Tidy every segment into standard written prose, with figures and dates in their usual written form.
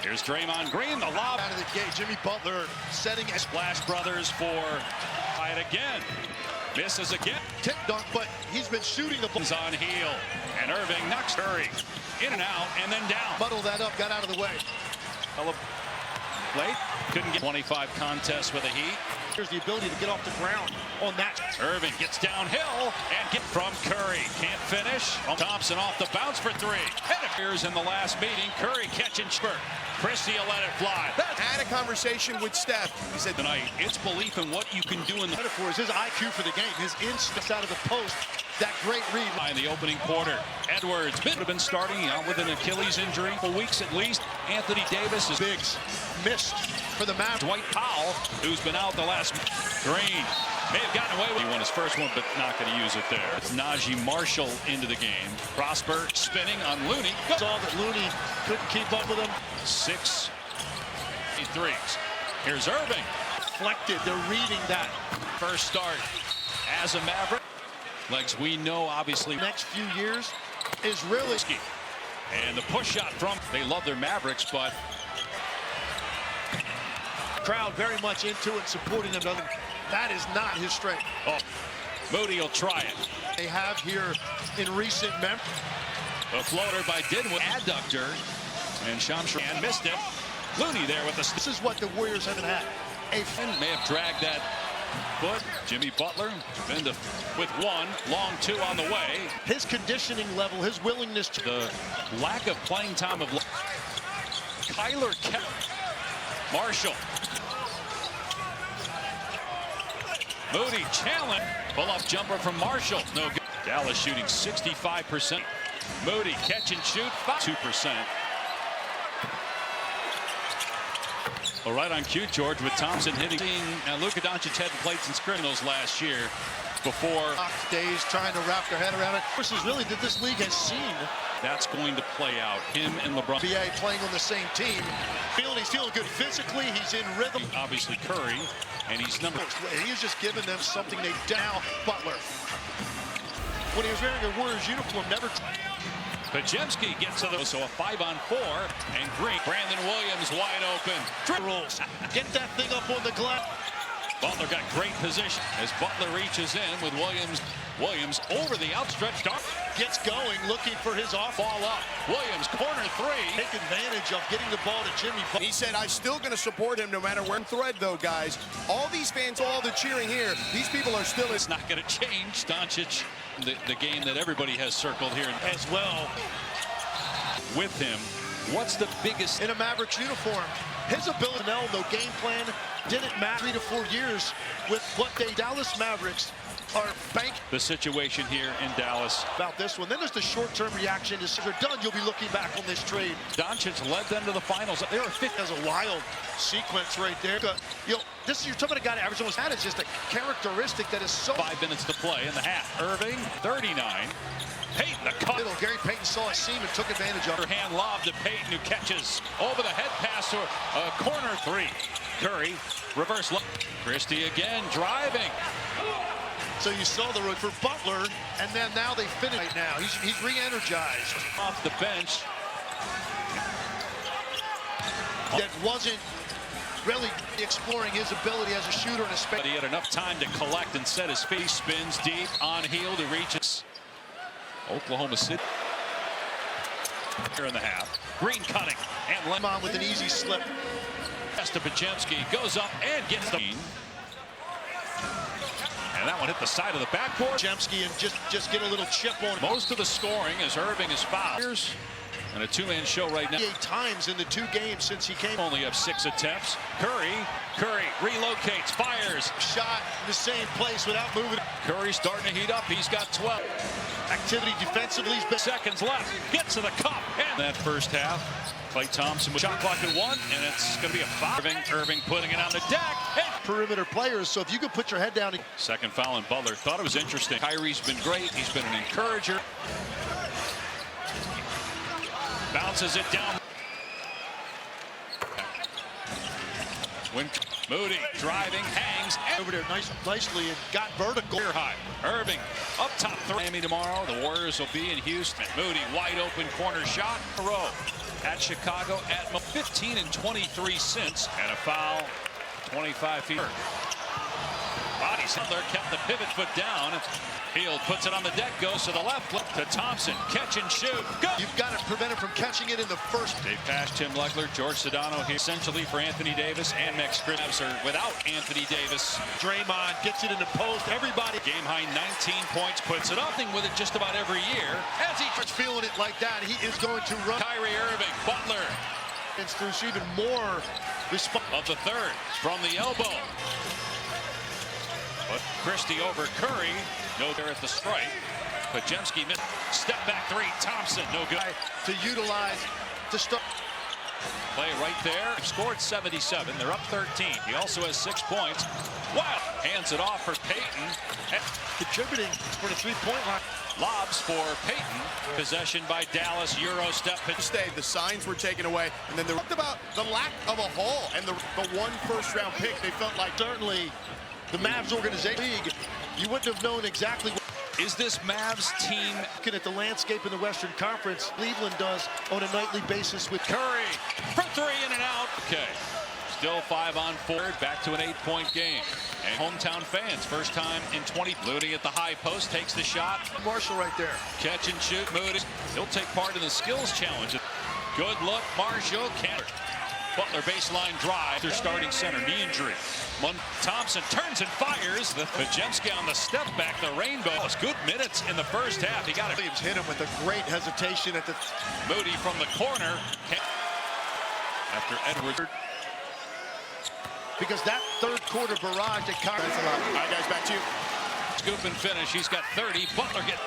Here's Draymond Green, the lob out of the gate. Jimmy Butler setting a Splash Brothers for it again. Misses again. Tip dunk, but he's been shooting the ball. On heel, and Irving knocks Curry in and out, and then down. Muddled that up, got out of the way. Late, couldn't get 25 contests with the Heat. Here's the ability to get off the ground on that. Irving gets downhill and get from Curry. Can't finish. Thompson off the bounce for three. And appears in the last meeting. Curry catching spurt. Christie will let it fly. Had a conversation with Steph. He said tonight, it's belief in what you can do in the metaphor is his IQ for the game. His instincts out of the post. That great read. In the opening quarter, Edwards would have been starting out with an Achilles injury for weeks at least. Anthony Davis is Biggs missed for the Mavericks. Dwight Powell, who's been out the last. Green may have gotten away with. He won his first one, but not going to use it there. It's Najee Marshall into the game. Prosper spinning on Looney. Saw that Looney couldn't keep up with him. 6 threes. Here's Irving. Deflected. They're reading that. First start as a Maverick. Legs we know, obviously. Next few years is really risky. And the push shot from. They love their Mavericks, but. Crowd very much into it, supporting them. That is not his strength. Oh, Moody will try it. They have here in recent memory. A floater by Dinwiddie. Adductor. And Shamshir and missed it. Looney there with the. This is what the Warriors haven't had. May have dragged that foot. Jimmy Butler been with one. Long two on the way. His conditioning level, his willingness to. The lack of playing time of Kyler Marshall. Moody challenge. Pull-up jumper from Marshall. No good. Dallas shooting 65%. Moody catch and shoot 2%. Well, right on cue, George, with Thompson hitting. Now, Luka Doncic hadn't played since criminals last year. Before days trying to wrap their head around it. This is really that this league has seen. That's going to play out. Him and LeBron. NBA playing on the same team. He's feeling good physically. He's in rhythm. Obviously Curry, and he's number. He's just giving them something they down. Butler. When he was wearing a Warriors uniform, never. Pajemski gets to the. So a 5-on-4, and Green. Brandon Williams wide open. Rolls. Get that thing up on the glass. Butler got great position as Butler reaches in with Williams. Williams over the outstretched arm. Gets going, looking for his off ball up. Williams, corner three. Take advantage of getting the ball to Jimmy. He said, I'm still going to support him no matter where. Thread, though, guys. All these fans, all the cheering here, these people are still. It's not going to change. Doncic, the game that everybody has circled here. As well. With him, what's the biggest. In a Mavericks uniform. His ability to know the game plan didn't matter 3 to 4 years with what they Dallas Mavericks are banking. The situation here in Dallas. About this one. Then there's the short-term reaction. As they're done, you'll be looking back on this trade. Doncic led them to the finals. They were 50. As a wild sequence right there. This is you're talking about a guy that average almost had. It's just a characteristic that is so. 5 minutes to play in the half. Irving, 39. Payton, the cut. Gary Payton saw a seam and took advantage of it. Hand lob to Payton, who catches over the head pass to a corner three. Curry, reverse look. Christie again, driving. So you saw the road for Butler, and then now they finish right now. He's re-energized. Off the bench. That wasn't really exploring his ability as a shooter in a space. But he had enough time to collect and set his feet. Spins deep on heel to reach it. Oklahoma City here in the half. Green cutting and Lemon with an easy slip. To Pajemski goes up and gets the. And that one hit the side of the backboard. Pajemski and just get a little chip on. Most of the scoring as Irving is fouled. And a two-man show right now. 8 times in the 2 games since he came. Only have 6 attempts. Curry relocates, fires. Shot in the same place without moving. Curry starting to heat up. He's got 12. Activity defensively. He's been seconds left. Gets to the cup. And that first half, Klay Thompson with shot clock at 1, and it's going to be a foul. Irving putting it on the deck. And perimeter players, so if you could put your head down. Second foul on Butler. Thought it was interesting. Kyrie's been great. He's been an encourager. Bounces it down. When Moody driving, hangs over there nicely and got vertical. High. Irving up top. Miami tomorrow. The Warriors will be in Houston. Moody wide open corner shot. A row. at Chicago at 15 and 23 since. And a foul 25 feet. Body Sandler kept the pivot foot down. Hield puts it on the deck, goes to the left, flip to Thompson, catch and shoot. Go! You've got to prevent him from catching it in the first. They passed Tim Leckler, George Sedano here, essentially for Anthony Davis and Max Krips are without Anthony Davis. Draymond gets it in the post. Everybody. Game high 19 points, puts it up with it just about every year. As he starts feeling it like that, he is going to run. Kyrie Irving, Butler. It's through even more response of the third from the elbow. But Christie over Curry. No there at the strike. Pajemski missed. Step back three. Thompson, no good. To utilize to start. Play right there. Scored 77. They're up 13. He also has 6 points. Wow. Hands it off for Payton. Contributing for the three-point line. Lobs for Payton. Possession by Dallas. Euro step. The signs were taken away. And then they talked about the lack of a haul and the one first-round pick. They felt like certainly the Mavs organization league, you wouldn't have known exactly what. Is this Mavs team looking at the landscape in the Western Conference? Cleveland does on a nightly basis with Curry for three, in and out. Okay, still 5 on 4, back to an 8-point game. And hometown fans, first time in 20. Moody at the high post takes the shot. Marshall right there. Catch and shoot. Moody. He'll take part in the skills challenge. Good look. Marshall can't. Butler baseline drive. Their starting center, knee injury. Thompson turns and fires. The Pajemski on the step back. The rainbow. It was good minutes in the first half. He got it. Williams hit him with a great hesitation at the. Moody from the corner. After Edwards. Because that third quarter barrage that Kyrie. All right, guys, back to you. Scoop and finish. He's got 30. Butler get.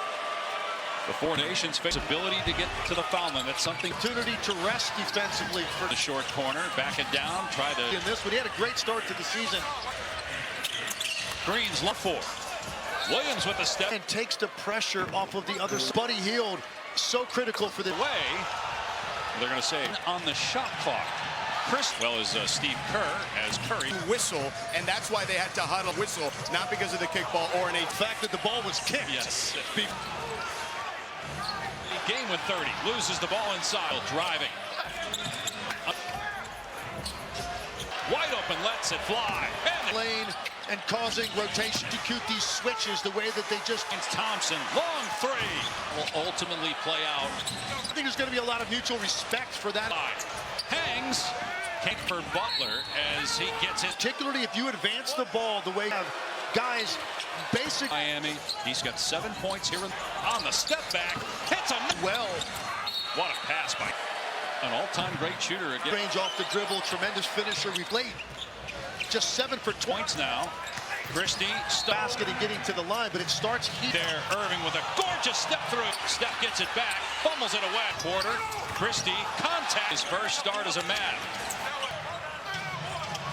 The Four Nations face ability to get to the foul line. That's something. Opportunity to rest defensively for the short corner. Back it down. Try to. In this one, he had a great start to the season. Green's left for. Williams with the step. And takes the pressure off of the other. Buddy Hield, so critical for the way. They're going to say on the shot clock. Chris, well as Steve Kerr as Curry. Whistle, and that's why they had to huddle whistle, not because of the kickball or an fact that the ball was kicked. Yes. Game with 30, loses the ball inside, driving. Wide open, lets it fly. And lane and causing rotation to execute these switches the way that they just. Thompson, long three. Will ultimately play out. I think there's going to be a lot of mutual respect for that. Hangs. Kick for Butler as he gets it. Particularly if you advance the ball the way you have guys basic. Miami, he's got 7 points here on the step back. Hits him well. What a pass by an all-time great shooter again. Range off the dribble, tremendous finisher. We played just 7 for 20 points now. Christie basket and getting to the line, but it starts here. There, Irving with a gorgeous step through. Steph gets it back, fumbles it away. Porter, Christie, contact. His first start as a Mav.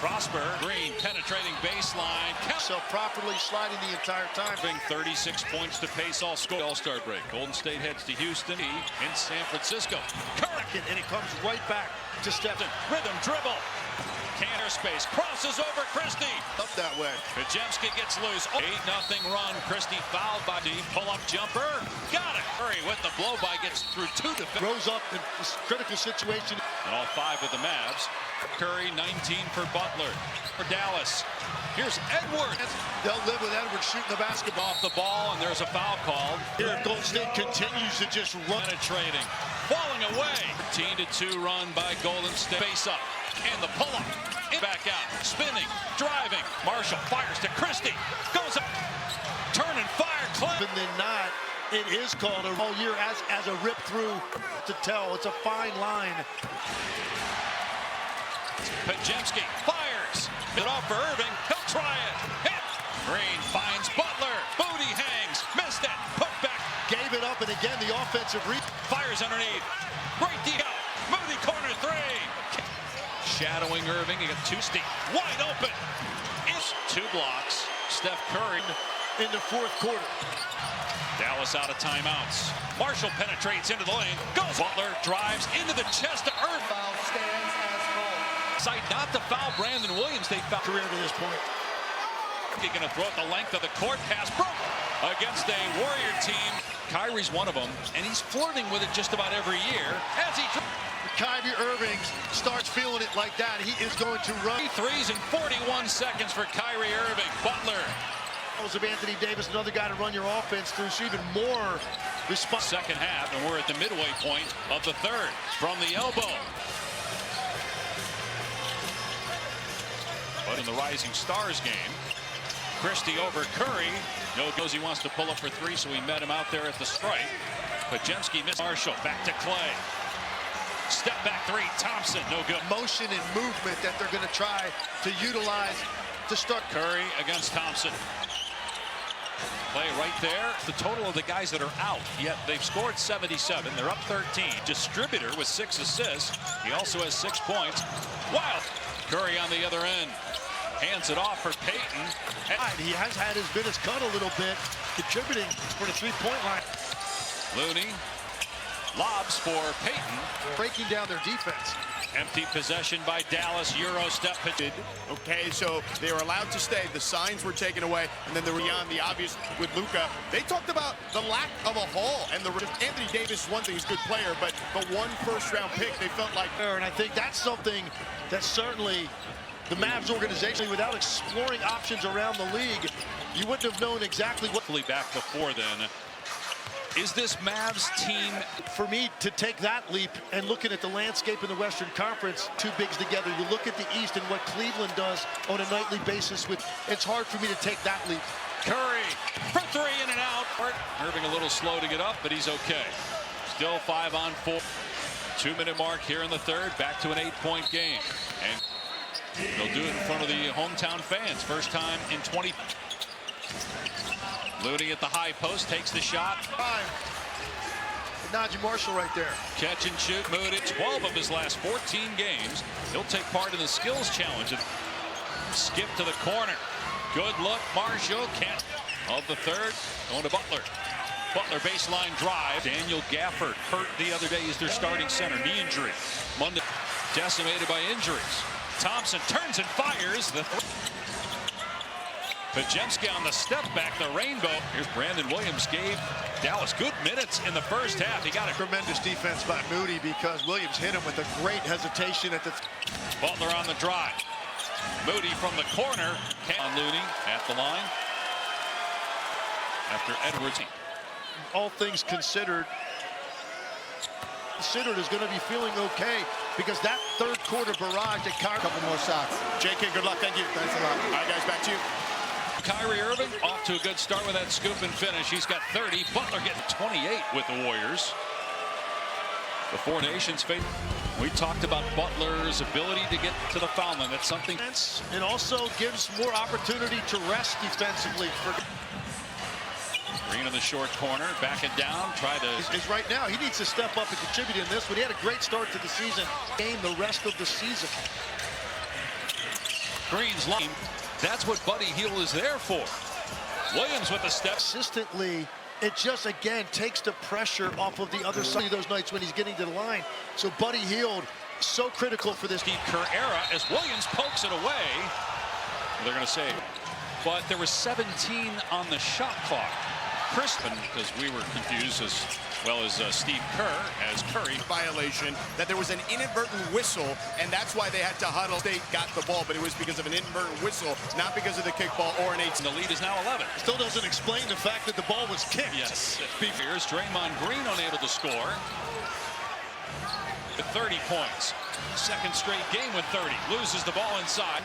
Prosper, Green penetrating baseline. So properly sliding the entire time. 36 points to pace all score. All-Star break. Golden State heads to Houston in San Francisco. Correct. And it comes right back to Steph. Rhythm dribble. Canter space. Crosses over Christie. Up that way. Pajemski gets loose. 8-0 run. Christie fouled by the pull-up jumper. Got it. Curry with the blow-by gets through 2 defenders. Rose up in this critical situation. And all 5 of the Mavs. Curry 19 for Butler. For Dallas. Here's Edwards. They'll live with Edwards shooting the basketball. Off the ball, and there's a foul called. Here Golden State continues to just run. Penetrating. Falling away. 13-2 run by Golden State. Face up. And the pull-up. Back out. Spinning. Driving. Marshall fires to Christie. Goes up. Turn and fire. Clip. Than not, it is called all year as a rip through to tell. It's a fine line. Pajemski fires. It off for Irving. He'll try it. Hit. Green finds Butler. Booty hangs. Missed it. Put back. Gave it up, and again the offensive fires underneath. Great deal. Moody corner three. Shadowing Irving. He got 2 steep. Wide open. It's 2 blocks. Steph Curry in the fourth quarter. Dallas out of timeouts. Marshall penetrates into the lane. Goes. Butler drives into the chest of Irving. Foul stands as called. Decide not to foul Brandon Williams. They foul career to this point. He's going to throw it the length of the court. Pass broke against a Warrior team. Kyrie's one of them, and he's flirting with it just about every year. As he Kyrie Irving starts feeling it like that, he is going to run. Threes in 41 seconds for Kyrie Irving. Butler. Of Anthony Davis, another guy to run your offense through, so even more response. Second half, and we're at the midway point of the third. From the elbow. But in the Rising Stars game, Christie over Curry. No goes, he wants to pull up for three, so he met him out there at the strike. But Jemski missed. Marshall back to Clay. Step back three, Thompson, no good. Motion and movement that they're going to try to utilize to start. Curry against Thompson. Clay right there. The total of the guys that are out, yet they've scored 77. They're up 13. Distributor with 6 assists. He also has 6 points. Wild. Curry on the other end. Hands it off for Payton. He has had his minutes cut a little bit, contributing for the three-point line. Looney lobs for Payton. Breaking down their defense. Empty possession by Dallas. Euro step. Okay, so they were allowed to stay. The signs were taken away, and then beyond the obvious with Luka. They talked about the lack of a haul, and Anthony Davis is one thing, he's a good player, but one first-round pick, they felt like. And I think that's something that certainly the Mavs organization, without exploring options around the league, you wouldn't have known exactly what. Back before then. Is this Mavs team? For me to take that leap and looking at the landscape in the Western Conference, two bigs together, you look at the East and what Cleveland does on a nightly basis. It's hard for me to take that leap. Curry for three, in and out. Irving a little slow to get up, but he's okay. Still 5 on 4. 2-minute mark here in the third. Back to an 8-point game. And they'll do it in front of the hometown fans. First time in 20. Looney at the high post, takes the shot. Najee Marshall right there. Catch and shoot, Moody. 12 of his last 14 games. He'll take part in the skills challenge. Skip to the corner. Good look, Marshall. Can't. Of the third, going to Butler. Butler baseline drive. Daniel Gafford hurt the other day as their starting center. Knee injury. Monday decimated by injuries. Thompson turns and fires. Pajemski on the step back, the rainbow. Here's Brandon Williams. Gave Dallas good minutes in the first half. He got a tremendous defense by Moody because Williams hit him with a great hesitation at the. Butler on the drive. Moody from the corner. On Looney at the line. After Edwards. All things considered is going to be feeling okay because that third quarter barrage at Kyrie. Couple more shots. JK, good luck. Thank you. Thanks a lot. All right, guys, back to you. Kyrie Irving off to a good start with that scoop and finish. He's got 30. Butler getting 28 with the Warriors. The Four Nations fate. We talked about Butler's ability to get to the foul line. That's something. It also gives more opportunity to rest defensively. Green in the short corner, back it down, try to. Is right now. He needs to step up and contribute in this, but he had a great start to the season. Game the rest of the season. Green's line. That's what Buddy Hield is there for. Williams with the step. Consistently, it just, again, takes the pressure off of the other side of those nights when he's getting to the line. So Buddy Hield, so critical for this. Steve Kerr era as Williams pokes it away. They're going to say, but there was 17 on the shot clock. Crispin, because we were confused as well as Steve Kerr, as Curry. Violation, that there was an inadvertent whistle, and that's why they had to huddle. They got the ball, but it was because of an inadvertent whistle, not because of the kickball or an 8. The lead is now 11. Still doesn't explain the fact that the ball was kicked. Yes. Here's Draymond Green unable to score. With 30 points. Second straight game with 30. Loses the ball inside.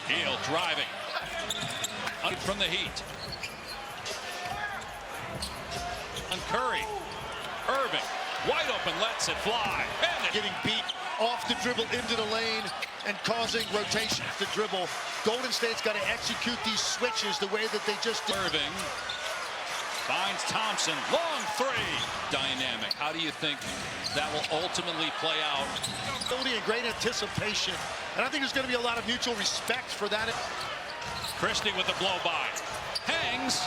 Hield driving. From the Heat. On Curry. Irving. Wide open, lets it fly. And getting beat off the dribble into the lane and causing rotation to dribble. Golden State's got to execute these switches the way that they just did. Irving finds Thompson. Long three. Dynamic. How do you think that will ultimately play out? Ability and great anticipation. And I think there's going to be a lot of mutual respect for that. Christie with the blow by. Hangs.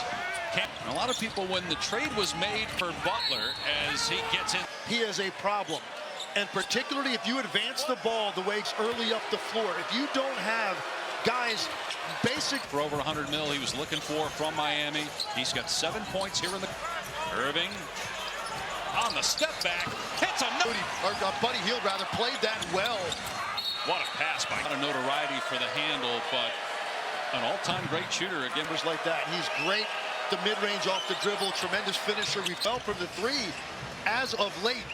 A lot of people, when the trade was made for Butler, as he gets in. He is a problem. And particularly if you advance the ball the way it's early up the floor. If you don't have guys basic. For over 100 mil he was looking for from Miami. He's got 7 points here in the. Irving on the step back. Hits a Buddy Hield rather played that well. What a pass by. Not a notoriety for the handle, but an all-time great shooter again. Like that. He's great. The mid-range off the dribble. Tremendous finisher. We fell from the three as of late.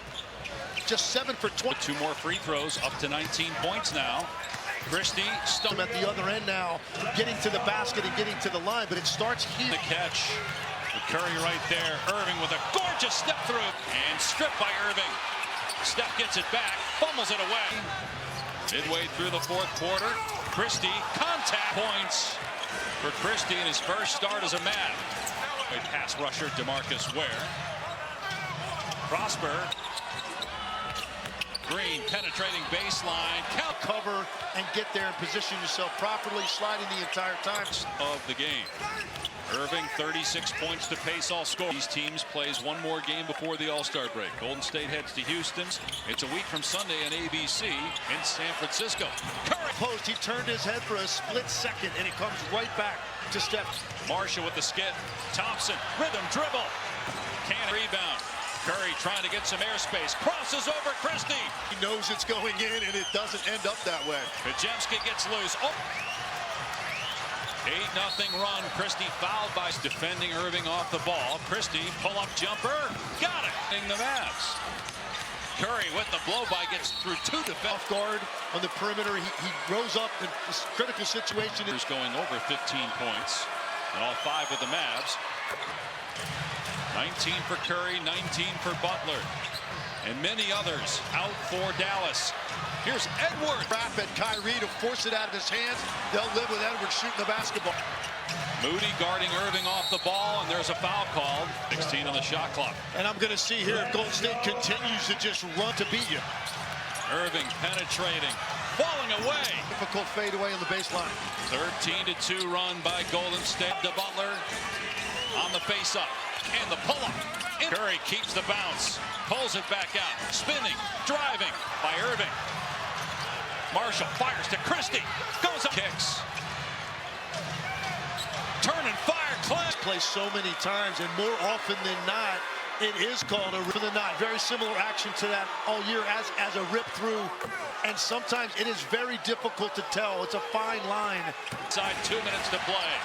Just 7 for 20. 2 more free throws, up to 19 points now. Christie stuck At the other end now, getting to the basket and getting to the line, but it starts here. the catch. With Curry right there. Irving with a gorgeous step through and stripped by Irving. Steph gets it back, fumbles it away. Midway through the fourth quarter, Christie contact points for Christie in his first start as a Mav. A pass rusher, DeMarcus Ware. Prosper. Green penetrating baseline. Count Cover and get there and position yourself properly, sliding the entire time. of the game. Irving, 36 points to pace all score. These teams plays one more game before the All-Star break. Golden State heads to Houston. It's a week from Sunday on ABC in San Francisco. Curry Post, he turned his head for a split second, and it comes right back to Steph. Marshall with the skid. Thompson, rhythm dribble. Can't rebound. Curry trying to get some airspace. Crosses over Christie. He knows it's going in, and it doesn't end up that way. Pajemski gets loose. Oh. 8-0 run. Christie fouled by defending Irving off the ball. Christie pull-up jumper. Got it. The Mavs. Curry with the blow-by gets through 2 defenders. Off guard on the perimeter. He rose up in this critical situation. Going over 15 points. And all 5 with the Mavs. 19 for Curry, 19 for Butler. And many others out for Dallas. Here's Edwards. Trap at Kyrie to force it out of his hands. They'll live with Edwards shooting the basketball. Moody guarding Irving off the ball, and there's a foul called. 16 on the shot clock. And I'm going to see here if Golden State continues to just run to beat you. Irving penetrating, falling away. Difficult fade away on the baseline. 13-2 run by Golden State. To Butler on the face-up and the pull-up. Curry keeps the bounce, pulls it back out, spinning, driving by Irving. Marshall fires to Christie, goes up, kicks. Turn and fire, Clint. Plays so many times, and more often than not, it is called a rip than not. Very similar action to that all year as a rip through, and sometimes it is very difficult to tell. It's a fine line. Inside 2 minutes to play.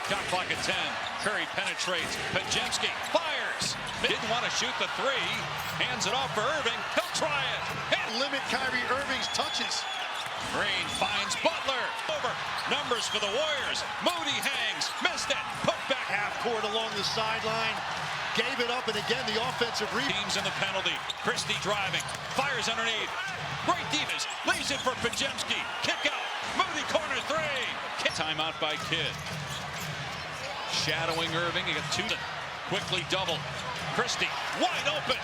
Shot clock at 10. Curry penetrates. Pajemski fires. Didn't want to shoot the 3. Hands it off for Irving. He'll try it. Limit Kyrie Irving's touches. Green finds Butler. Over. Numbers for the Warriors. Moody hangs. Missed it. Put back. Half court along the sideline. Gave it up, and again the offensive rebound. Teams in the penalty. Christie driving. Fires underneath. Great defense. Leaves it for Pajemski. Kick out. Moody corner 3. Timeout by Kidd. Shadowing Irving. He got 2. Quickly doubled. Christie wide open.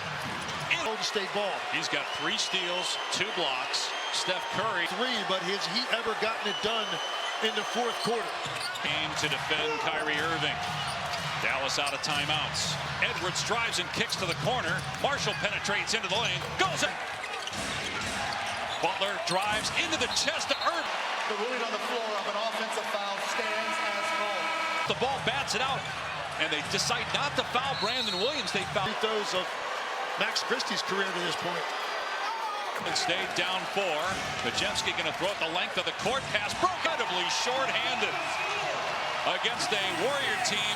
Golden State ball. He's got 3 steals, 2 blocks. Steph Curry. 3, but has he ever gotten it done in the fourth quarter? Came to defend Kyrie Irving. Dallas out of timeouts. Edwards drives and kicks to the corner. Marshall penetrates into the lane. Goes in. Butler drives into the chest of Irving. The ruling on the floor of an offensive foul stands as called. The ball bats it out, and they decide not to foul Brandon Williams. They foul Those of Max Christie's career to this point. and stayed down 4. Pajemski going to throw it the length of the court. Pass broke, incredibly short-handed against a Warrior team